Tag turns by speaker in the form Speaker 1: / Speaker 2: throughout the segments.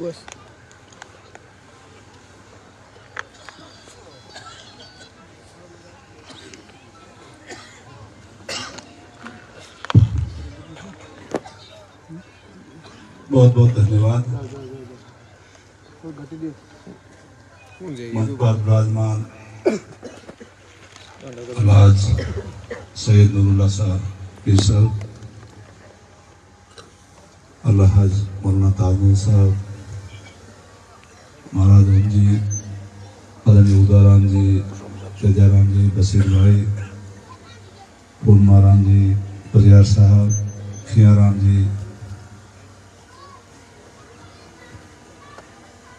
Speaker 1: बस
Speaker 2: बहुत बहुत धन्यवाद। मंच पर विराजमान अल्हाज सैयद नूरुल्लाह साहब केसर, अल्हाज मौलाना ताजमल साहब, महाराज जी, आदरणीय उदाराम जी, तेजाराम जी, बसीर भाई, पूर्णमाराम जी, परियार साहब, खियाराम जी,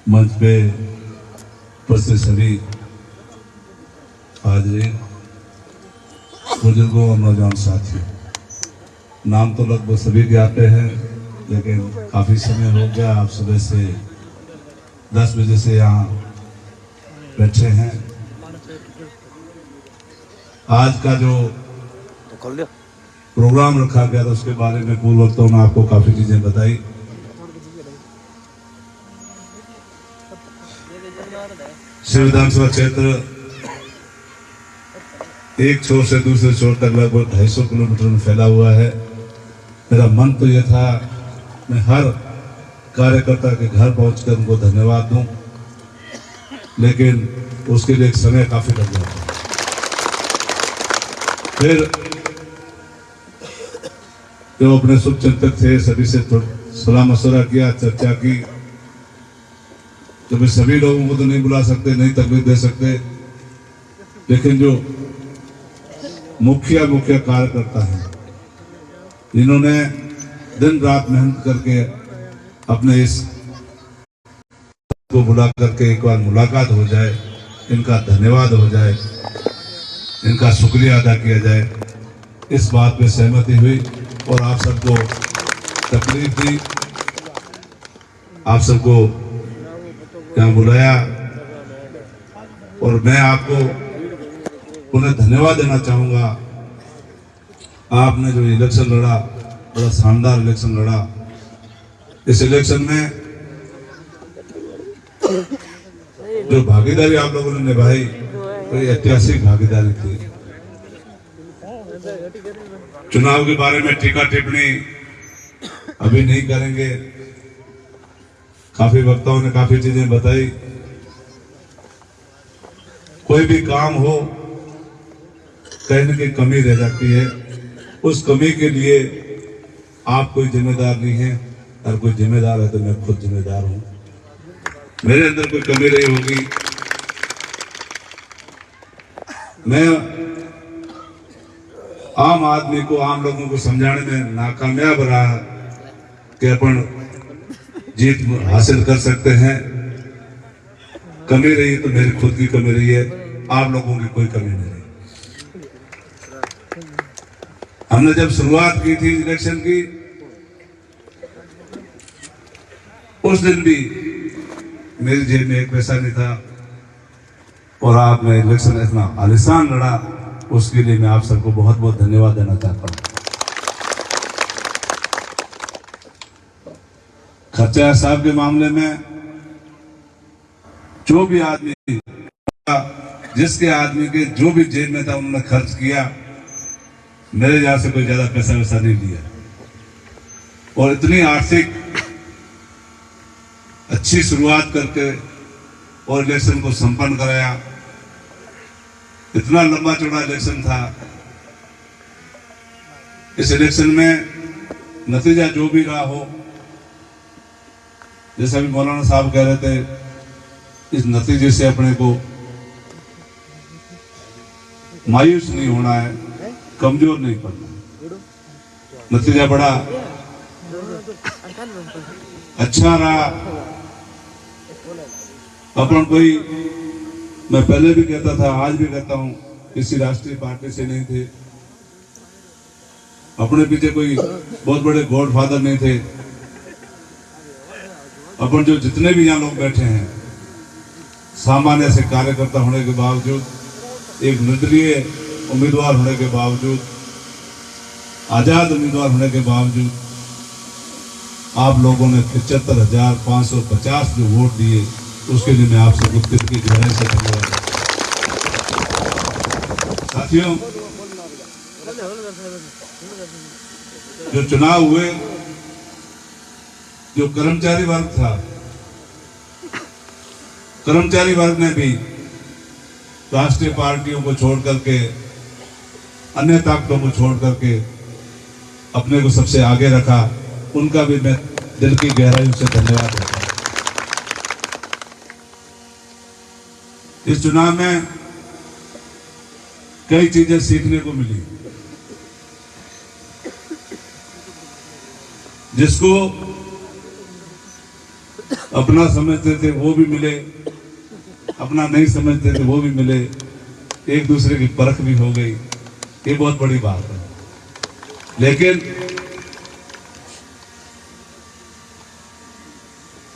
Speaker 2: मंच पे उपस्थित सभी हाजिरीन, बुजुर्गों और नौजवान साथियों, नाम तो लगभग सभी के आते हैं, लेकिन काफ़ी समय हो गया, आप सुबह से 10 बजे से यहाँ बैठे हैं। आज का जो प्रोग्राम रखा गया था उसके बारे में पूर्व वक्ताओं ने आपको काफ़ी चीज़ें बताई। श्री विधानसभा क्षेत्र एक छोर से दूसरे छोर तक लगभग 250 किलोमीटर में फैला हुआ है। मेरा मन तो यह था मैं हर कार्यकर्ता के घर पहुंचकर उनको धन्यवाद दूं, लेकिन उसके लिए एक समय काफी लग जाता है। फिर जो अपने शुभचिंतक थे सभी से सलाह मशवरा किया, चर्चा की, तो मैं सभी लोगों को तो नहीं बुला सकते, नहीं तकलीफ दे सकते, लेकिन जो मुख्य कार्यकर्ता हैं जिन्होंने दिन रात मेहनत करके अपने इस को बुला करके एक बार मुलाकात हो जाए, इनका धन्यवाद हो जाए, इनका शुक्रिया अदा किया जाए, इस बात पे सहमति हुई और आप सबको तकलीफ दी, आप सबको यहाँ बुलाया और मैं आपको पुनः धन्यवाद देना चाहूँगा। आपने जो इलेक्शन लड़ा, बड़ा शानदार इलेक्शन लड़ा। इस इलेक्शन में जो भागीदारी आप लोगों ने निभाई वो ऐतिहासिक भागीदारी थी। चुनाव के बारे में टीका टिप्पणी अभी नहीं करेंगे, काफी वक्ताओं ने काफी चीजें बताई। कोई भी काम हो कहीं न कहीं कमी रह जाती है, उस कमी के लिए आप कोई जिम्मेदार नहीं है, अगर कोई जिम्मेदार है तो मैं खुद जिम्मेदार हूं। मेरे अंदर कोई कमी रही होगी, मैं आम आदमी को, आम लोगों को समझाने में नाकामयाब रहा कि अपन जीत हासिल कर सकते हैं। कमी रही तो मेरी खुद की कमी रही है, आप लोगों की कोई कमी नहीं रही। हमने जब शुरुआत की थी इलेक्शन की, उस दिन भी मेरी जेब में एक पैसा नहीं था और आपने इलेक्शन इतना आलिशान लड़ा, उसके लिए मैं आप सबको बहुत बहुत धन्यवाद देना चाहता हूं। खर्चा साहब के मामले में जो भी आदमी, जिसके आदमी के जो भी जेब में था उन्होंने खर्च किया, मेरे यहां से कोई ज्यादा पैसा वैसा नहीं लिया और इतनी आर्थिक अच्छी शुरुआत करके और इलेक्शन को संपन्न कराया। इतना लंबा चौड़ा इलेक्शन था। इस इलेक्शन में नतीजा जो भी रहा हो, जैसे अभी मौलाना साहब कह रहे थे, इस नतीजे से अपने को मायूस नहीं होना है, कमजोर नहीं पड़ना। नतीजा बड़ा अच्छा रहा। अपन कोई, मैं पहले भी कहता था, आज भी कहता हूं, किसी राष्ट्रीय पार्टी से नहीं थे, अपने पीछे कोई बहुत बड़े गॉडफादर नहीं थे। अपन जो जितने भी यहाँ लोग बैठे हैं, सामान्य से कार्यकर्ता होने के बावजूद, एक निर्दलीय उम्मीदवार होने के बावजूद, आजाद उम्मीदवार होने के बावजूद, आप लोगों ने 75,550 जो वोट दिए उसके लिए मैं आप सबको दिल की गहराई से धन्यवाद। साथियों, जो चुनाव हुए, जो कर्मचारी वर्ग था, कर्मचारी वर्ग ने भी राष्ट्रीय पार्टियों को छोड़ करके, अन्य ताकतों को छोड़ करके अपने को सबसे आगे रखा। उनका भी मैं दिल की गहराई से धन्यवाद करता हूं। इस चुनाव में कई चीजें सीखने को मिली। जिसको अपना समझते थे वो भी मिले, अपना नहीं समझते थे वो भी मिले, एक दूसरे की परख भी हो गई। ये बहुत बड़ी बात है। लेकिन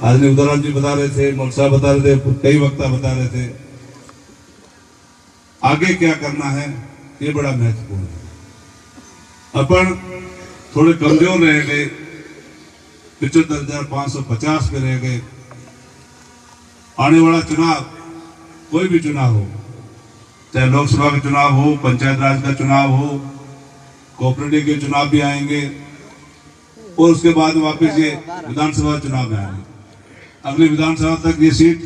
Speaker 2: आज उदयराम जी बता रहे थे, मौलवी साहब बता रहे थे, कई वक्ता बता रहे थे, आगे क्या करना है ये बड़ा महत्वपूर्ण है। अपन थोड़े कमजोर रह गए, 75,550 पे रह गए। आने वाला चुनाव, कोई भी चुनाव हो, चाहे लोकसभा का चुनाव हो, पंचायत राज का चुनाव हो, कोऑपरेटिव के चुनाव भी आएंगे और उसके बाद वापस ये विधानसभा चुनाव में आएंगे। अगली विधानसभा तक ये सीट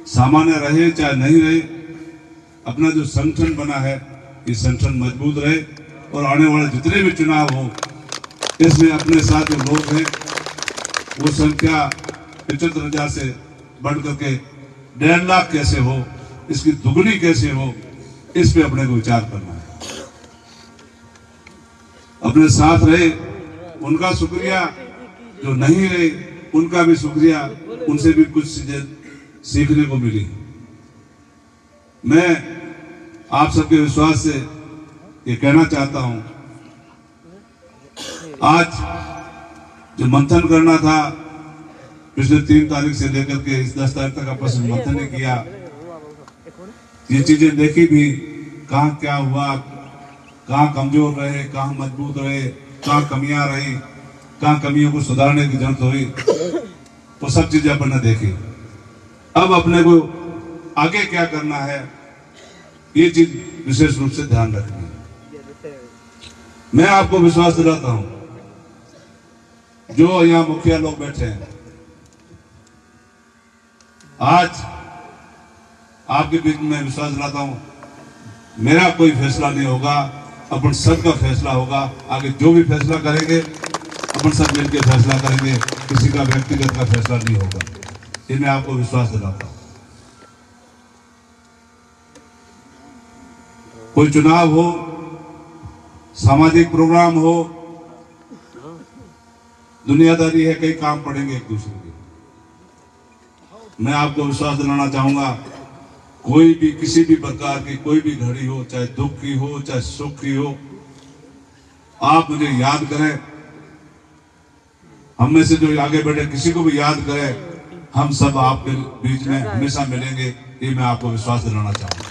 Speaker 2: सामान्य रहे चाहे नहीं रहे, अपना जो संगठन बना है ये संगठन मजबूत रहे और आने वाले जितने भी चुनाव हो इसमें अपने साथ जो लोग हैं वो संख्या 75,000 से बढ़ करके 1.5 लाख कैसे हो, इसकी दुगनी कैसे हो, इस पे अपने को विचार करना है। अपने साथ रहे उनका शुक्रिया, जो नहीं रहे उनका भी शुक्रिया, उनसे भी कुछ चीजें सीखने को मिली। मैं आप सबके विश्वास से ये कहना चाहता हूं, आज जो मंथन करना था पिछले 3 तारीख से लेकर के इस 10 तारीख तक आपस में मंथन किया, ये चीजें देखी भी, कहाँ क्या हुआ, कहाँ कमजोर रहे, कहाँ मजबूत रहे, कहाँ कमियां रही, कहाँ कमियों को सुधारने की जरूरत हुई, वो सब चीजें अपन ने देखी। अब अपने को आगे क्या करना है ये चीज विशेष रूप से ध्यान रखनी है। मैं आपको विश्वास दिलाता हूं, जो यहाँ मुखिया लोग बैठे हैं, आज आपके बीच में विश्वास दिलाता हूं, मेरा कोई फैसला नहीं होगा, अपन सबका फैसला होगा। आगे जो भी फैसला करेंगे अपन सब मिलकर फैसला करेंगे, किसी का व्यक्तिगत का फैसला नहीं होगा। ये मैं आपको विश्वास दिलाता हूं। कोई चुनाव हो, सामाजिक प्रोग्राम हो, दुनियादारी है, कई काम पड़ेंगे एक दूसरे के। मैं आपको विश्वास दिलाना चाहूंगा, कोई भी किसी भी प्रकार की कोई भी घड़ी हो, चाहे दुख की हो चाहे सुख की हो, आप मुझे याद करें, हम में से जो आगे बैठे किसी को भी याद करें, हम सब आपके बीच में हमेशा मिलेंगे। ये मैं आपको विश्वास दिलाना चाहूंगा।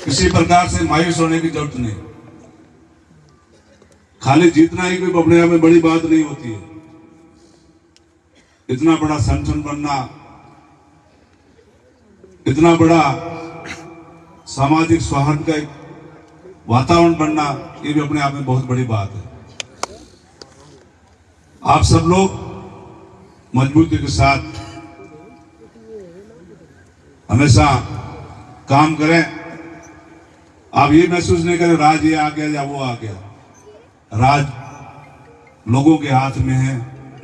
Speaker 2: किसी प्रकार से मायूस होने की जरूरत नहीं। खाली जीतना ही कोई अपने आप में बड़ी बात नहीं होती है। इतना बड़ा संगठन बनना, इतना बड़ा सामाजिक सौहार्द का एक वातावरण बनना, ये भी अपने आप में बहुत बड़ी बात है। आप सब लोग मजबूती के साथ हमेशा काम करें। आप ये महसूस नहीं करें राज ये आ गया या वो आ गया। राज लोगों के हाथ में है,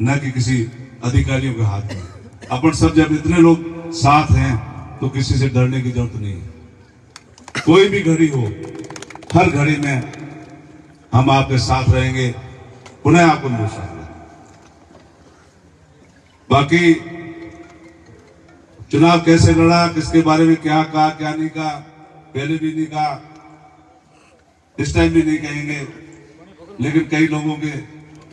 Speaker 2: न कि किसी अधिकारियों के हाथ में। अपन सब जब इतने लोग साथ हैं तो किसी से डरने की जरूरत नहीं है। कोई भी घड़ी हो, हर घड़ी में हम आपके साथ रहेंगे। पुनः आपको विश्वास है। बाकी चुनाव कैसे लड़ा, किसके बारे में क्या कहा क्या नहीं कहा, पहले भी नहीं कहा, इस टाइम भी नहीं कहेंगे। लेकिन कई लोगों के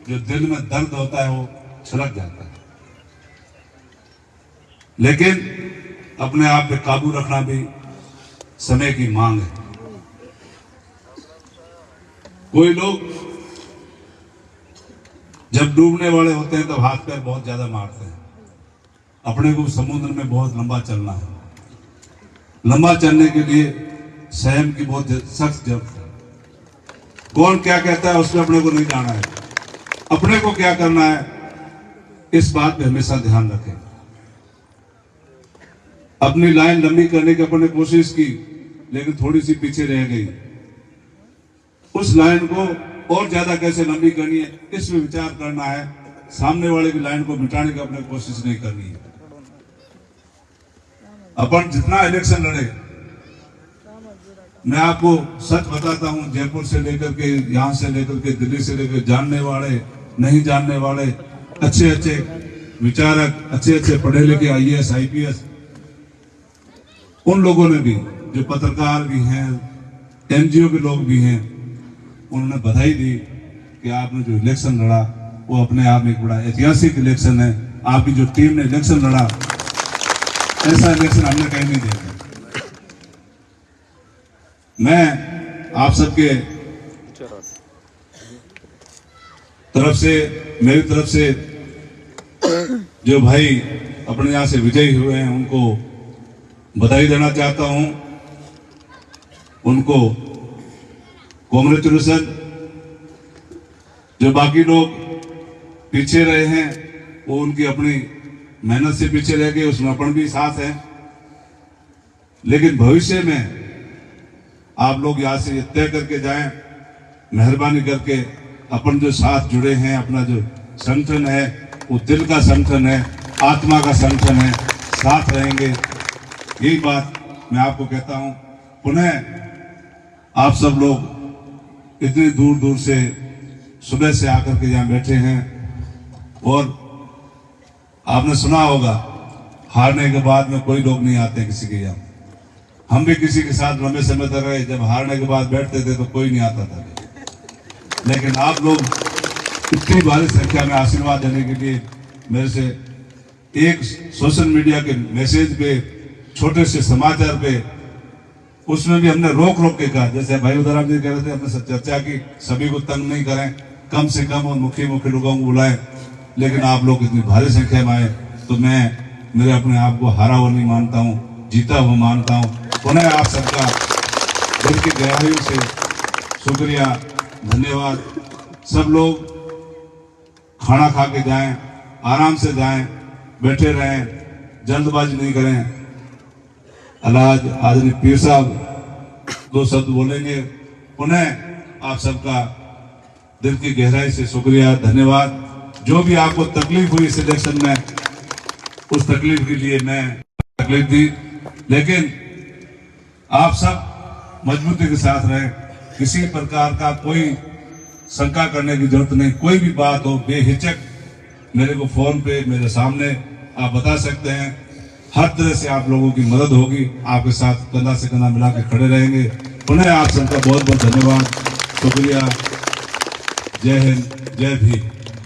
Speaker 2: जो दिल में दर्द होता है वो छलक जाता है। लेकिन अपने आप पे काबू रखना भी समय की मांग है। कोई लोग जब डूबने वाले होते हैं तब हाथ पैर बहुत ज्यादा मारते हैं। अपने को समुद्र में बहुत लंबा चलना है। लंबा चलने के लिए संयम की बहुत सख्त जरूरत है। कौन क्या कहता है उसमें अपने को नहीं जाना है। अपने को क्या करना है इस बात पे हमेशा ध्यान रखें। अपनी लाइन लंबी करने की अपने कोशिश की, लेकिन थोड़ी सी पीछे रह गई। उस लाइन को और ज्यादा कैसे लंबी करनी है इसमें विचार करना है। सामने वाले की लाइन को मिटाने की अपने कोशिश नहीं करनी है। अपन जितना इलेक्शन लड़े, मैं आपको सच बताता हूं, जयपुर से लेकर के, यहां से लेकर के, दिल्ली से लेकर, जानने वाले नहीं जानने वाले, अच्छे अच्छे विचारक, अच्छे अच्छे पढ़े लिखे IAS IPS, उन लोगों ने भी, जो पत्रकार भी हैं, NGO के लोग भी हैं, उन्होंने बधाई दी कि आपने जो इलेक्शन लड़ा वो अपने आप में एक बड़ा ऐतिहासिक इलेक्शन है। आपकी जो टीम ने इलेक्शन लड़ा, ऐसा इलेक्शन हमने कहीं नहीं देखा। मैं आप सबके तरफ से, मेरी तरफ से जो भाई अपने यहां से विजयी हुए हैं उनको बधाई देना चाहता हूं। उनको कांग्रेचुलेशन। जो बाकी लोग पीछे रहे हैं वो उनकी अपनी मेहनत से पीछे रह गए, उसमें अपन भी साथ है। लेकिन भविष्य में आप लोग यहां से तय करके जाएं, मेहरबानी करके। अपन जो साथ जुड़े हैं, अपना जो संगठन है वो दिल का संगठन है, आत्मा का संगठन है, साथ रहेंगे। यही बात मैं आपको कहता हूं। पुनः आप सब लोग इतनी दूर दूर से सुबह से आकर के यहाँ बैठे हैं, और आपने सुना होगा हारने के बाद में कोई लोग नहीं आते किसी के यहाँ। हम भी किसी के साथ लंबे समय तक रहे, जब हारने के बाद बैठते थे तो कोई नहीं आता था। लेकिन आप लोग इतनी भारी संख्या में आशीर्वाद देने के लिए मेरे से एक सोशल मीडिया के मैसेज पे, छोटे से समाचार पे, उसमें भी हमने रोक रोक के कहा, जैसे भाई उदाराम जी कह रहे थे, हमने चर्चा की, सभी को तंग नहीं करें, कम से कम और मुख्य लोगों को बुलाएं। लेकिन आप लोग इतनी भारी संख्या में आए तो मैं मेरे अपने आप को हारा हुआ नहीं मानता हूँ, जीता हुआ मानता हूँ। पुनः आप सबका दिल की गहराइयों से शुक्रिया, धन्यवाद। सब लोग खाना खा के जाएं, आराम से जाएं, बैठे रहें, जल्दबाजी नहीं करें। अलाज आदरणीय पीर साहब 2 शब्द बोलेंगे। पुनः आप सबका दिल की गहराई से शुक्रिया, धन्यवाद। जो भी आपको तकलीफ हुई इस इलेक्शन में, उस तकलीफ के लिए मैं तकलीफ दी, लेकिन आप सब मजबूती के साथ रहे। किसी प्रकार का कोई शंका करने की जरूरत नहीं। कोई भी बात हो बेहिचक मेरे को फोन पे, मेरे सामने आप बता सकते हैं। हर तरह से आप लोगों की मदद होगी, आपके साथ कंधा से कंधा मिला के खड़े रहेंगे। पुनः आप सबका बहुत बहुत धन्यवाद, शुक्रिया। जय हिंद, जय भीम।